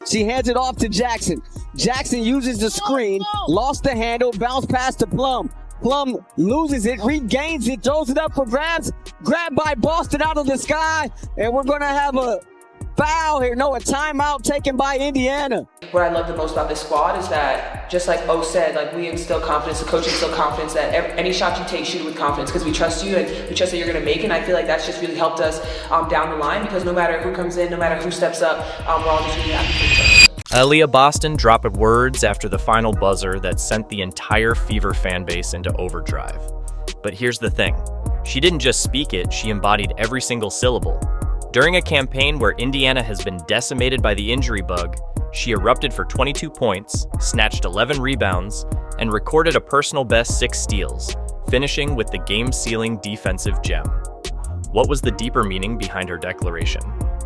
She hands it off to Jackson. Jackson uses the screen, lost the handle, bounce pass to Plum. Plum loses it, regains it, throws it up for grabs. Grabbed by Boston out of the sky. And we're going to have a foul here. No, a timeout taken by Indiana. What I love the most about this squad is that, just like O said, like we instill confidence, the coach instills confidence that any shot you take, shoot it with confidence because we trust you and we trust that you're going to make it. And I feel like that's just really helped us down the line because no matter who comes in, no matter who steps up, we're all just really happy for each other. Aaliyah Boston dropped words after the final buzzer that sent the entire Fever fan base into overdrive. But here's the thing. She didn't just speak it, she embodied every single syllable. During a campaign where Indiana has been decimated by the injury bug, she erupted for 22 points, snatched 11 rebounds, and recorded a personal best 6 steals, finishing with the game-sealing defensive gem. What was the deeper meaning behind her declaration?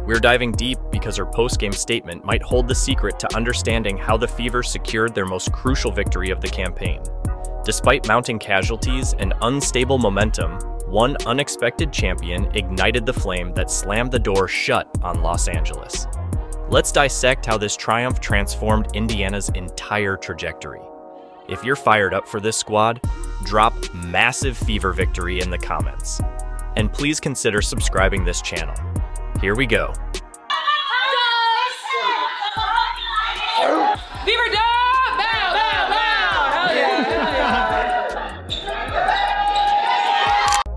We're diving deep because her post-game statement might hold the secret to understanding how the Fever secured their most crucial victory of the campaign. Despite mounting casualties and unstable momentum, one unexpected champion ignited the flame that slammed the door shut on Los Angeles. Let's dissect how this triumph transformed Indiana's entire trajectory. If you're fired up for this squad, drop massive Fever victory in the comments. And please consider subscribing this channel. Here we go. Fever down! Bow, bow, bow! Hell yeah!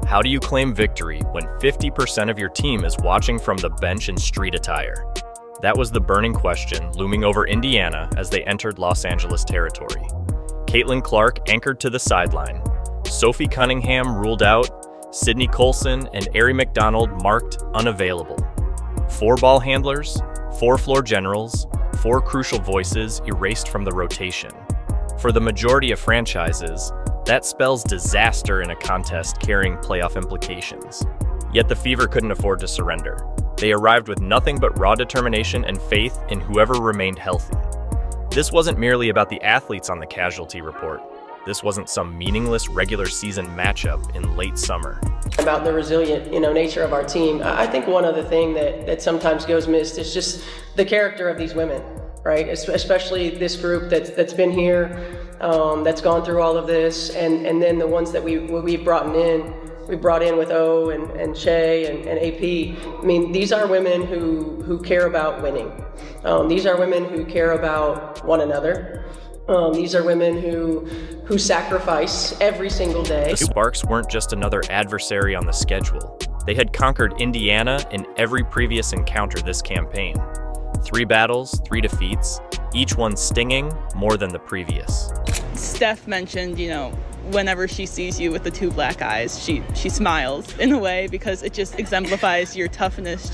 How do you claim victory when 50% of your team is watching from the bench in street attire? That was the burning question looming over Indiana as they entered Los Angeles territory. Caitlin Clark anchored to the sideline. Sophie Cunningham ruled out. Sydney Colson and Ari McDonald marked unavailable. 4 ball handlers, 4 floor generals, 4 crucial voices erased from the rotation. For the majority of franchises, that spells disaster in a contest carrying playoff implications. Yet the Fever couldn't afford to surrender. They arrived with nothing but raw determination and faith in whoever remained healthy. This wasn't merely about the athletes on the casualty report. This wasn't some meaningless regular season matchup in late summer. About the resilient, nature of our team. I think one other thing that sometimes goes missed is just the character of these women, right? Especially this group that's been here, that's gone through all of this, and then the ones that we've brought in with O and Shay and AP. I mean, these are women who care about winning. These are women who care about one another. These are women who sacrifice every single day. The Sparks weren't just another adversary on the schedule. They had conquered Indiana in every previous encounter this campaign. 3 battles, 3 defeats, each one stinging more than the previous. Steph mentioned, whenever she sees you with the 2 black eyes, she smiles in a way because it just exemplifies your toughness.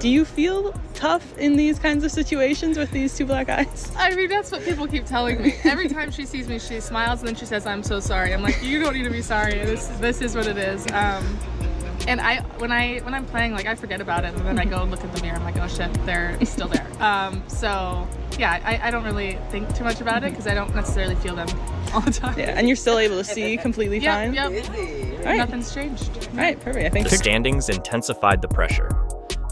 Do you feel tough in these kinds of situations with these 2 black eyes? I mean, that's what people keep telling me. Every time she sees me, she smiles and then she says, "I'm so sorry." I'm like, "You don't need to be sorry. This is what it is." And when I'm playing, I forget about it, and then I go and look at the mirror. I'm like, "Oh shit, they're still there." So yeah, I don't really think too much about it because I don't necessarily feel them all the time. Yeah, and you're still able to see completely fine. Yep. All right. Nothing's changed. All right, perfect. I think the standings intensified the pressure.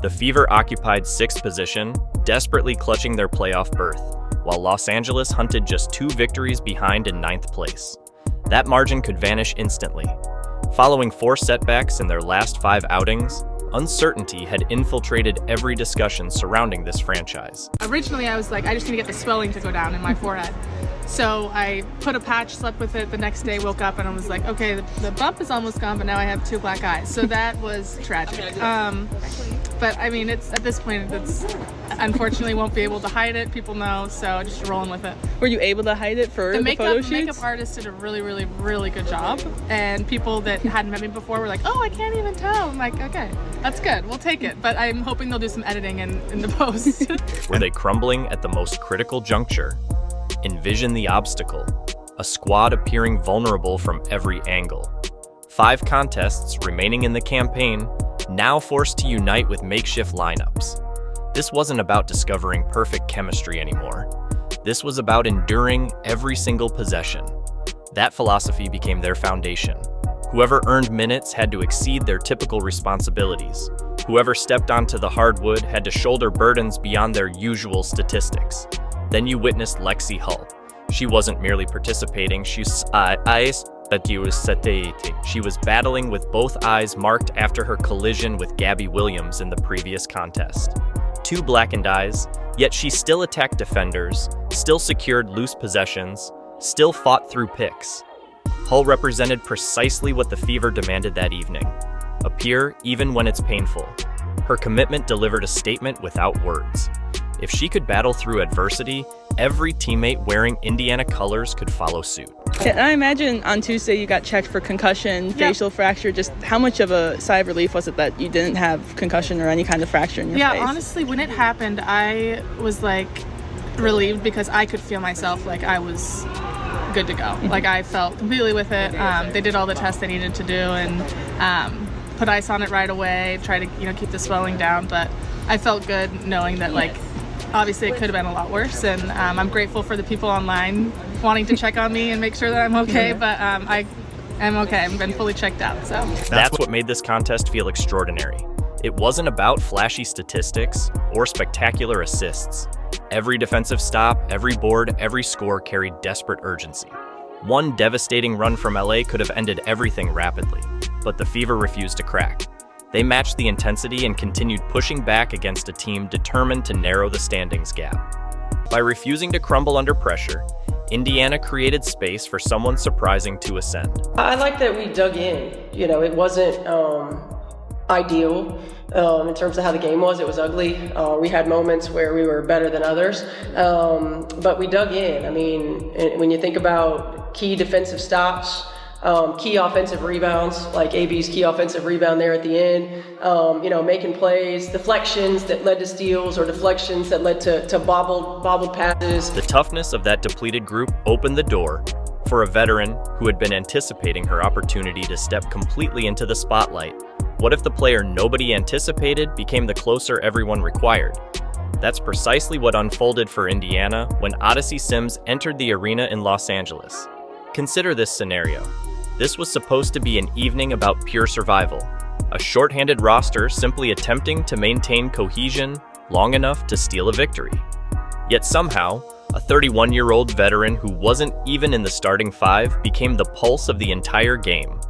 The Fever occupied 6th position, desperately clutching their playoff berth, while Los Angeles hunted just 2 victories behind in 9th place. That margin could vanish instantly. Following 4 setbacks in their last 5 outings, uncertainty had infiltrated every discussion surrounding this franchise. Originally, I was like, I just need to get the swelling to go down in my forehead. So I put a patch, slept with it the next day, woke up, and I was like, okay, the bump is almost gone, but now I have 2 black eyes. So that was tragic. But I mean, it's at this point, it's unfortunately won't be able to hide it. People know, so just rolling with it. Were you able to hide it for the photo shoots? The makeup artist did a really, really, really good job. And people that hadn't met me before were like, "Oh, I can't even tell." I'm like, okay, that's good. We'll take it. But I'm hoping they'll do some editing in the post. Were they crumbling at the most critical juncture? Envision the obstacle, a squad appearing vulnerable from every angle. 5 contests remaining in the campaign, now forced to unite with makeshift lineups. This wasn't about discovering perfect chemistry anymore. This was about enduring every single possession. That philosophy became their foundation. Whoever earned minutes had to exceed their typical responsibilities. Whoever stepped onto the hardwood had to shoulder burdens beyond their usual statistics. Then you witnessed Lexi Hull. She wasn't merely participating, she was battling with both eyes marked after her collision with Gabby Williams in the previous contest. 2 blackened eyes, yet she still attacked defenders, still secured loose possessions, still fought through picks. Hull represented precisely what the Fever demanded that evening. Appear even when it's painful. Her commitment delivered a statement without words. If she could battle through adversity, every teammate wearing Indiana colors could follow suit. And I imagine on Tuesday you got checked for concussion, facial fracture. Just how much of a sigh of relief was it that you didn't have concussion or any kind of fracture in your face? Yeah, honestly, when it happened, I was like relieved because I could feel myself like I was good to go. Like I felt completely with it. They did all the tests they needed to do and put ice on it right away, try to keep the swelling down. But I felt good knowing that obviously it could have been a lot worse, and I'm grateful for the people online wanting to check on me and make sure that I'm okay, but I am okay. I've been fully checked out. So That's what made this contest feel extraordinary. It wasn't about flashy statistics or spectacular assists. Every defensive stop, every board, every score carried desperate urgency. One devastating run from LA could have ended everything rapidly, but the Fever refused to crack. They matched the intensity and continued pushing back against a team determined to narrow the standings gap. By refusing to crumble under pressure, Indiana created space for someone surprising to ascend. I like that we dug in. It wasn't ideal in terms of how the game was. It was ugly. We had moments where we were better than others, but we dug in. I mean, when you think about key defensive stops, key offensive rebounds, like AB's key offensive rebound there at the end, making plays, deflections that led to steals or deflections that led to bobbled passes. The toughness of that depleted group opened the door for a veteran who had been anticipating her opportunity to step completely into the spotlight. What if the player nobody anticipated became the closer everyone required? That's precisely what unfolded for Indiana when Odyssey Sims entered the arena in Los Angeles. Consider this scenario. This was supposed to be an evening about pure survival, a shorthanded roster simply attempting to maintain cohesion long enough to steal a victory. Yet somehow, a 31-year-old veteran who wasn't even in the starting 5 became the pulse of the entire game.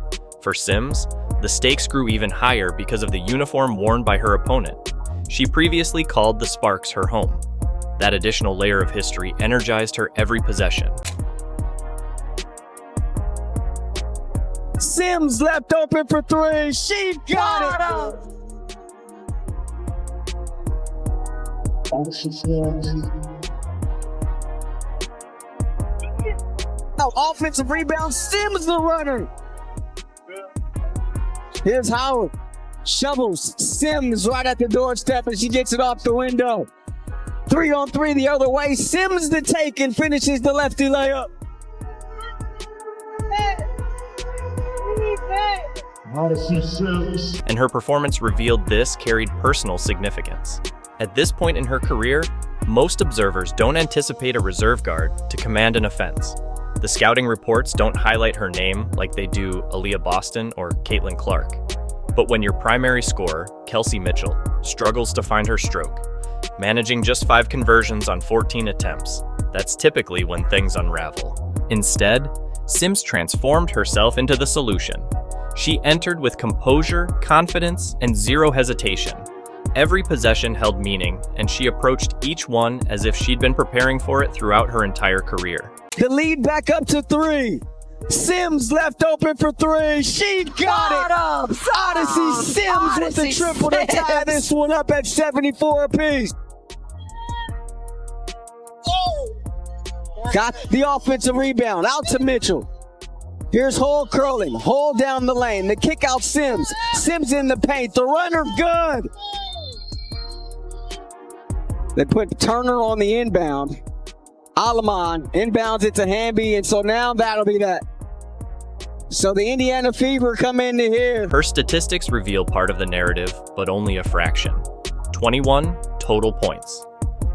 For Sims, the stakes grew even higher because of the uniform worn by her opponent. She previously called the Sparks her home. That additional layer of history energized her every possession. Sims left open for 3. She got it. Offensive rebound. Sims the runner. Here's Howard. Shovels Sims right at the doorstep, and she gets it off the window. 3-on-3 the other way. Sims the take and finishes the lefty layup. Odyssey Sims. And her performance revealed this carried personal significance. At this point in her career, most observers don't anticipate a reserve guard to command an offense. The scouting reports don't highlight her name like they do Aaliyah Boston or Caitlin Clark. But when your primary scorer, Kelsey Mitchell, struggles to find her stroke, managing just 5 conversions on 14 attempts, that's typically when things unravel. Instead, Sims transformed herself into the solution. She entered with composure, confidence, and zero hesitation. Every possession held meaning, and she approached each one as if she'd been preparing for it throughout her entire career. The lead back up to 3. Sims left open for 3. She got it. Odyssey Sims with the triple to tie this one up at 74 apiece. Got the offensive rebound out to Mitchell. Here's Hull curling. Hull down the lane. The kick out Sims. Sims in the paint. The runner good. They put Turner on the inbound. Alamon inbounds it to Hamby, and so now that'll be that. So the Indiana Fever come into here. Her statistics reveal part of the narrative, but only a fraction. 21 total points.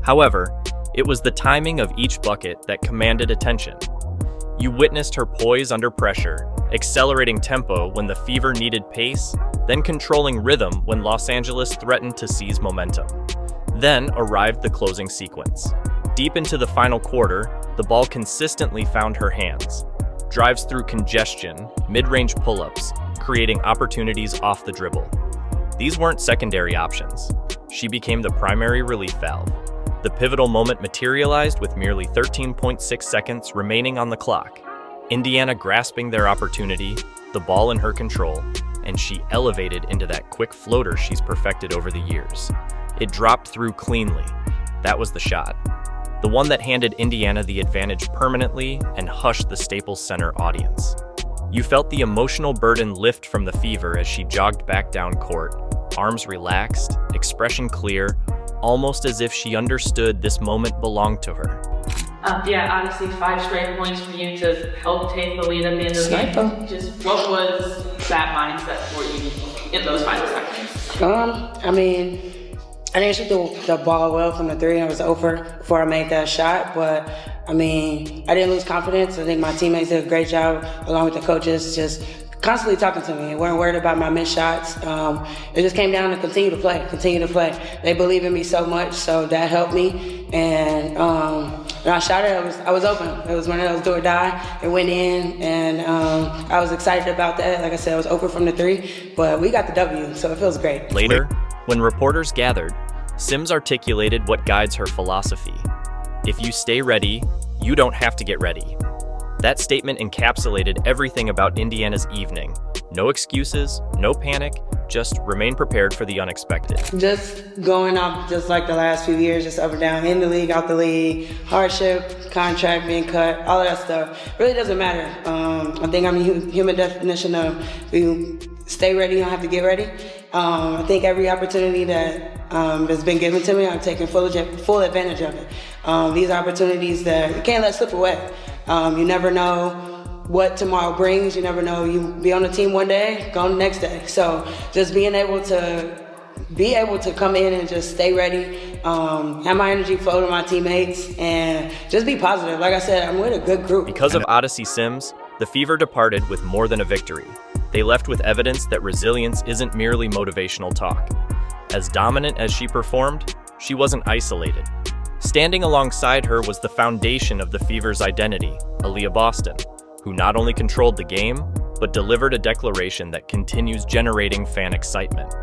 However, it was the timing of each bucket that commanded attention. You witnessed her poise under pressure accelerating tempo when the Fever needed pace, then controlling rhythm when Los Angeles threatened to seize momentum. Then arrived the closing sequence. Deep into the final quarter, the ball consistently found her hands. Drives through congestion, mid-range pull-ups, creating opportunities off the dribble. These weren't secondary options. She became the primary relief valve. The pivotal moment materialized with merely 13.6 seconds remaining on the clock. Indiana grasping their opportunity, the ball in her control, and she elevated into that quick floater she's perfected over the years. It dropped through cleanly. That was the shot. The one that handed Indiana the advantage permanently and hushed the Staples Center audience. You felt the emotional burden lift from the Fever as she jogged back down court, arms relaxed, expression clear, almost as if she understood this moment belonged to her. Yeah, honestly, 5 straight points for you to help take the lead at the end of the game. Just what was that mindset for you in those final seconds? I mean, I didn't shoot the ball well from the 3. I was over before I made that shot, but I mean, I didn't lose confidence. I think my teammates did a great job, along with the coaches, just constantly talking to me. They weren't worried about my missed shots. It just came down to continue to play. They believe in me so much, so that helped me. And when I shot it, I was open. It was one of those do or die. It went in, and I was excited about that. Like I said, I was open from the 3, but we got the W, so it feels great. Later, when reporters gathered, Sims articulated what guides her philosophy. If you stay ready, you don't have to get ready. That statement encapsulated everything about Indiana's evening. No excuses, no panic, just remain prepared for the unexpected. Just going off just like the last few years, just up and down, in the league, out the league, hardship, contract being cut, all of that stuff. Really doesn't matter. I think I'm a human definition of you stay ready, you don't have to get ready. I think every opportunity that has been given to me, I'm taking full advantage of it. These opportunities that you can't let slip away. You never know what tomorrow brings. You never know. You be on the team one day, gone the next day. So just being able to come in and just stay ready, have my energy flow to my teammates, and just be positive. Like I said, I'm with a good group. Because of Odyssey Sims, the Fever departed with more than a victory. They left with evidence that resilience isn't merely motivational talk. As dominant as she performed, she wasn't isolated. Standing alongside her was the foundation of the Fever's identity, Aaliyah Boston, who not only controlled the game, but delivered a declaration that continues generating fan excitement.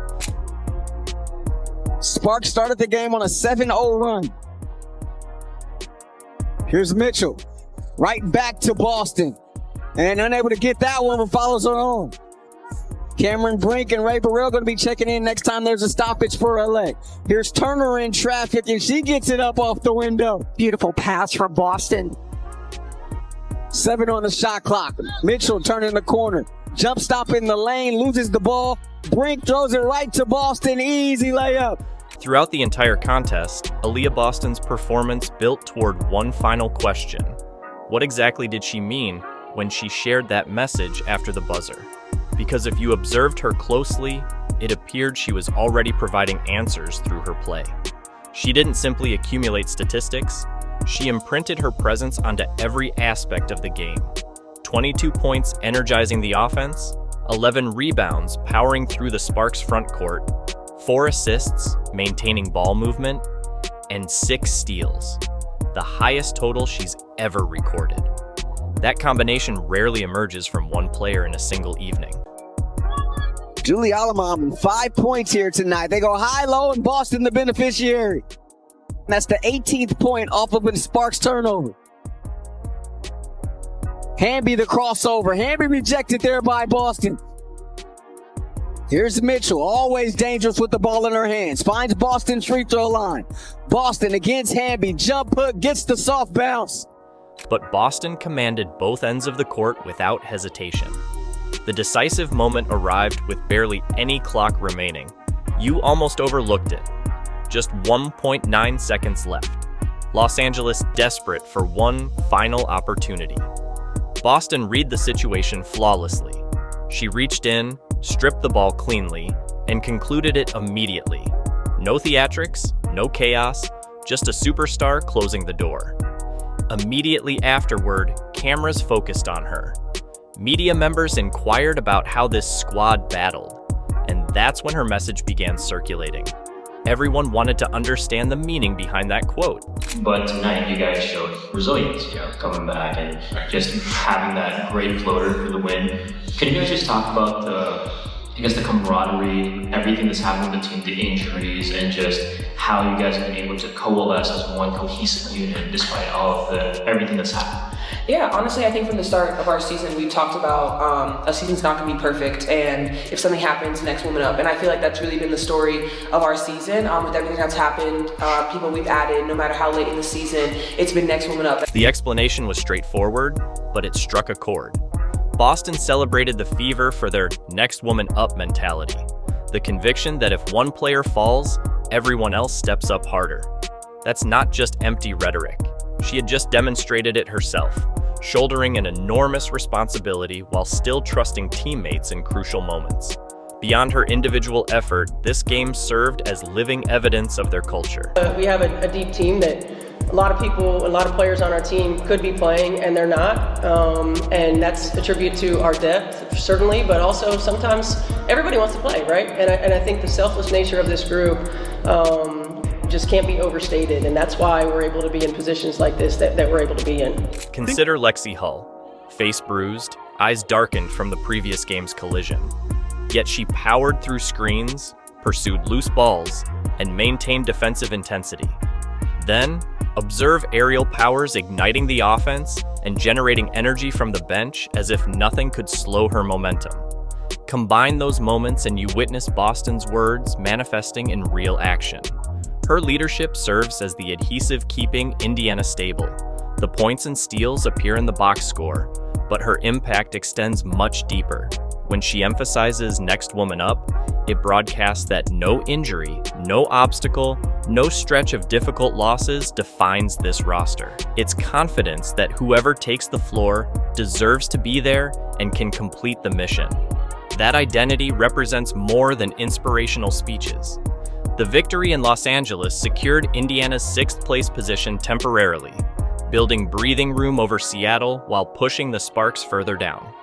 Sparks started the game on a 7-0 run. Here's Mitchell, right back to Boston. And unable to get that one, but follows her on. Cameron Brink and Ray Burrell going to be checking in next time there's a stoppage for LA. Here's Turner in traffic, and she gets it up off the window. Beautiful pass from Boston. 7 on the shot clock. Mitchell turning the corner. Jump stop in the lane, loses the ball. Brink throws it right to Boston. Easy layup. Throughout the entire contest, Aaliyah Boston's performance built toward one final question. What exactly did she mean when she shared that message after the buzzer? Because if you observed her closely, it appeared she was already providing answers through her play. She didn't simply accumulate statistics, she imprinted her presence onto every aspect of the game. 22 points energizing the offense, 11 rebounds powering through the Sparks front court, 4 assists maintaining ball movement, and 6 steals, the highest total she's ever recorded. That combination rarely emerges from one player in a single evening. Julie Alamam, 5 points here tonight. They go high-low, and Boston the beneficiary. That's the 18th point off of a Sparks turnover. Hamby the crossover. Hamby rejected there by Boston. Here's Mitchell, always dangerous with the ball in her hands. Finds Boston's free throw line. Boston against Hamby. Jump hook, gets the soft bounce. But Boston commanded both ends of the court without hesitation. The decisive moment arrived with barely any clock remaining. You almost overlooked it. Just 1.9 seconds left. Los Angeles desperate for one final opportunity. Boston read the situation flawlessly. She reached in, stripped the ball cleanly, and concluded it immediately. No theatrics, no chaos, just a superstar closing the door. Immediately afterward, cameras focused on her. Media members inquired about how this squad battled, and that's when her message began circulating. Everyone wanted to understand the meaning behind that quote. But tonight you guys showed resilience, coming back and just having that great floater for the win. Can you guys just talk about the camaraderie, everything that's happened with the team, the injuries, and just how you guys have been able to coalesce as one cohesive unit despite all of everything that's happened? Yeah, honestly, I think from the start of our season, we've talked about a season's not going to be perfect, and if something happens, next woman up. And I feel like that's really been the story of our season. With everything that's happened, people we've added, no matter how late in the season, it's been next woman up. The explanation was straightforward, but it struck a chord. Boston celebrated the Fever for their next woman up mentality, the conviction that if one player falls, everyone else steps up harder. That's not just empty rhetoric. She had just demonstrated it herself, shouldering an enormous responsibility while still trusting teammates in crucial moments. Beyond her individual effort, this game served as living evidence of their culture. We have a deep team that a lot of players on our team could be playing and they're not. And that's a tribute to our depth, certainly, but also sometimes everybody wants to play, right? And I think the selfless nature of this group just can't be overstated, and that's why we're able to be in positions like this that we're able to be in. Consider Lexi Hull, face bruised, eyes darkened from the previous game's collision. Yet she powered through screens, pursued loose balls, and maintained defensive intensity. Then, observe aerial powers igniting the offense and generating energy from the bench as if nothing could slow her momentum. Combine those moments and you witness Boston's words manifesting in real action. Her leadership serves as the adhesive keeping Indiana stable. The points and steals appear in the box score, but her impact extends much deeper. When she emphasizes next woman up, it broadcasts that no injury, no obstacle, no stretch of difficult losses defines this roster. It's confidence that whoever takes the floor deserves to be there and can complete the mission. That identity represents more than inspirational speeches. The victory in Los Angeles secured Indiana's 6th place position temporarily, building breathing room over Seattle while pushing the Sparks further down.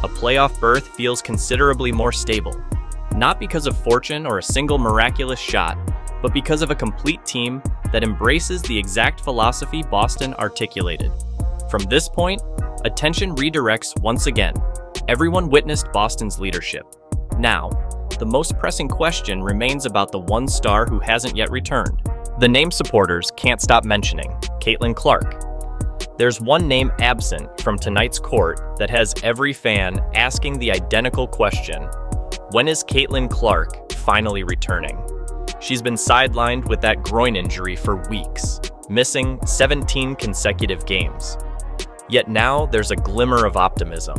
A playoff berth feels considerably more stable, not because of fortune or a single miraculous shot, but because of a complete team that embraces the exact philosophy Boston articulated. From this point, attention redirects once again. Everyone witnessed Boston's leadership. Now, the most pressing question remains about the one star who hasn't yet returned. The name supporters can't stop mentioning, Caitlin Clark. There's one name absent from tonight's court that has every fan asking the identical question: when is Caitlin Clark finally returning? She's been sidelined with that groin injury for weeks, missing 17 consecutive games. Yet now there's a glimmer of optimism.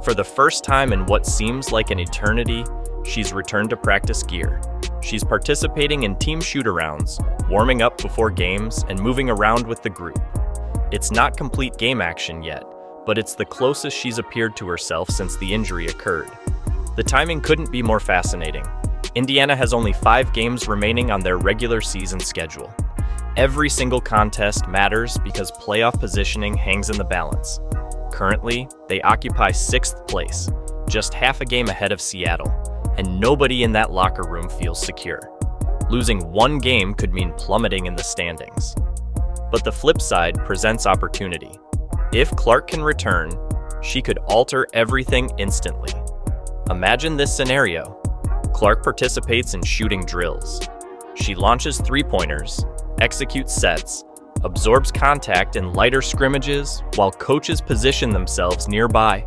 For the first time in what seems like an eternity, she's returned to practice gear. She's participating in team shoot-arounds, warming up before games, and moving around with the group. It's not complete game action yet, but it's the closest she's appeared to herself since the injury occurred. The timing couldn't be more fascinating. Indiana has only 5 games remaining on their regular season schedule. Every single contest matters because playoff positioning hangs in the balance. Currently, they occupy 6th place, just half a game ahead of Seattle, and nobody in that locker room feels secure. Losing one game could mean plummeting in the standings. But the flip side presents opportunity. If Clark can return, she could alter everything instantly. Imagine this scenario. Clark participates in shooting drills. She launches three-pointers, executes sets, absorbs contact in lighter scrimmages while coaches position themselves nearby,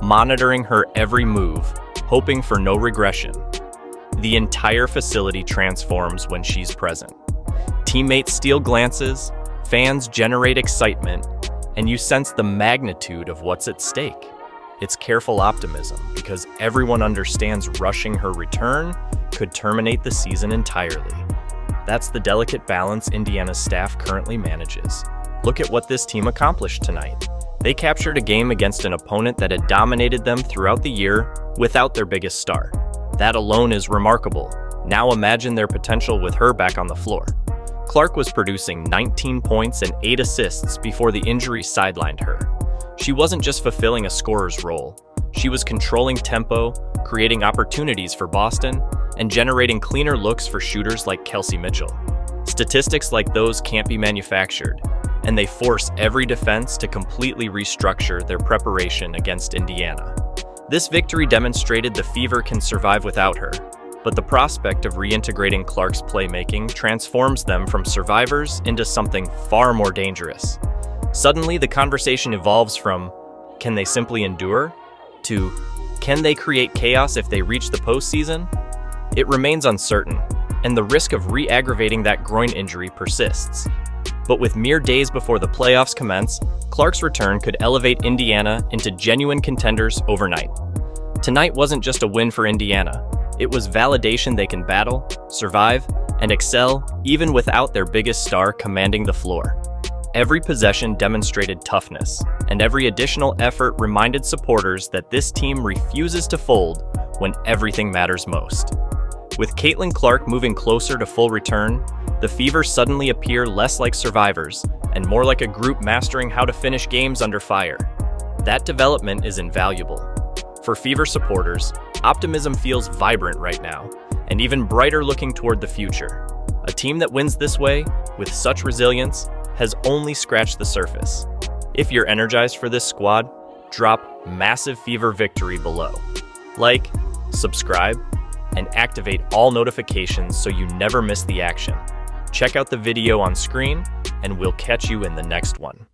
monitoring her every move, hoping for no regression. The entire facility transforms when she's present. Teammates steal glances, fans generate excitement, and you sense the magnitude of what's at stake. It's careful optimism because everyone understands rushing her return could terminate the season entirely. That's the delicate balance Indiana's staff currently manages. Look at what this team accomplished tonight. They captured a game against an opponent that had dominated them throughout the year without their biggest star. That alone is remarkable. Now imagine their potential with her back on the floor. Clark was producing 19 points and 8 assists before the injury sidelined her. She wasn't just fulfilling a scorer's role. She was controlling tempo, creating opportunities for Boston, and generating cleaner looks for shooters like Kelsey Mitchell. Statistics like those can't be manufactured, and they force every defense to completely restructure their preparation against Indiana. This victory demonstrated the Fever can survive without her, but the prospect of reintegrating Clark's playmaking transforms them from survivors into something far more dangerous. Suddenly, the conversation evolves from, can they simply endure? To, can they create chaos if they reach the postseason? It remains uncertain, and the risk of re-aggravating that groin injury persists. But with mere days before the playoffs commence, Clark's return could elevate Indiana into genuine contenders overnight. Tonight wasn't just a win for Indiana. It was validation they can battle, survive, and excel even without their biggest star commanding the floor. Every possession demonstrated toughness, and every additional effort reminded supporters that this team refuses to fold when everything matters most. With Caitlin Clark moving closer to full return, the Fever suddenly appear less like survivors and more like a group mastering how to finish games under fire. That development is invaluable. For Fever supporters, optimism feels vibrant right now, and even brighter looking toward the future. A team that wins this way, with such resilience, has only scratched the surface. If you're energized for this squad, drop massive Fever victory below. Like, subscribe, and activate all notifications so you never miss the action. Check out the video on screen, and we'll catch you in the next one.